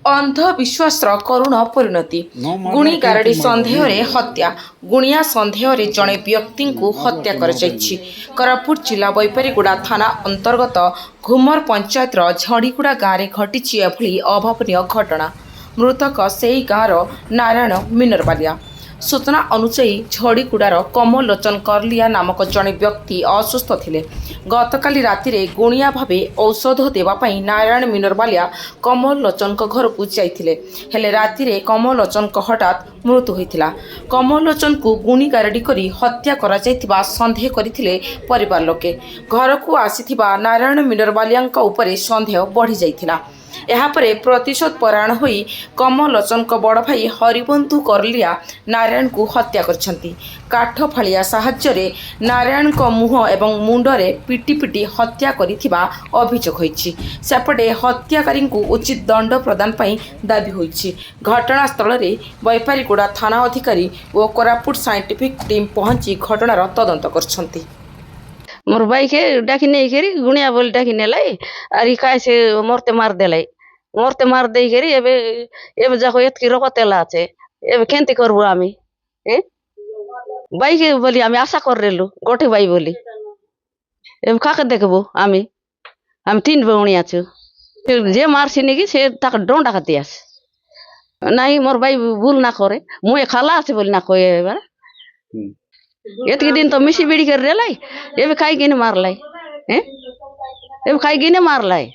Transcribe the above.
अंधविश्वास करुण परिणति गुणी गारडी सन्देह हत्या गुणिया सन्देह जड़े व्यक्ति को हत्या कोरापुट जिला बैपारीगुड़ा थाना अंतर्गत घुमर पंचायत झड़ीगुड़ा गाँव में घटी एभली अभावन घटना। मृतक से ही गाँवर नारायण मिनरबालिया। सूचना अनुसायी झड़ीगुड़ार कमल लोचन करलिया नामक जड़े व्यक्ति असुस्थ थिले। गतकाली रातिरे गुणिया भावे औषध देवाई नारायण मिनरबालिया कमल लोचन घर को जाइथिले। हेले रातिरे कमल लोचन हठात मृत्यु होइथिला। कमल लोचन को गुणी गारडी करी हत्या करा जाइथिबा संदेह करिथिले परिवार लोके। घर को आसीथिबा नारायण मिनरबालिया उपरे संदेह बढ़ी जाइथिला। यापरे प्रतिशोध परायण होई कमल लोचन बड़ भाई हरिबंधु करलिया नारायण को हत्या करछंती। काठ फालिया साहाय्य नारायण मुह एवं मुंडरे पिटी पिटी हत्या करिथिबा अभियोग होईछि। सेपटे हत्याकारी को उचित दंड प्रदान पाई दाबी होईछि। घटनास्थल रे बैपारीगुड़ा थाना अधिकारी और कोरापुट साइंटिफिक टीम पहुंची घटनार तदंत करछंती। मोर भाई के डाकी नहीं करी गुणिया बोल डाकी नेलाई अरे काय से मरते मार दे करी एबे एबे जाको एतकी रकतेला আছে एबे केंती करबो आमी ए भाई के बोली आमी आशा कर रेलु गोटे भाई बोली एबे काके देखबो आमी तीन भौणी आछु जे मारसिनी की से ताक डोंडा खातियास नहीं मोर भाई भूल ना करे मुए खाला আছে बोली ना कोई एबे एतकी दिन तो मिसी बिड़ी कर रेलाई एबे खाई गिने मारलाई ए एबे खाई गिने मारलाई।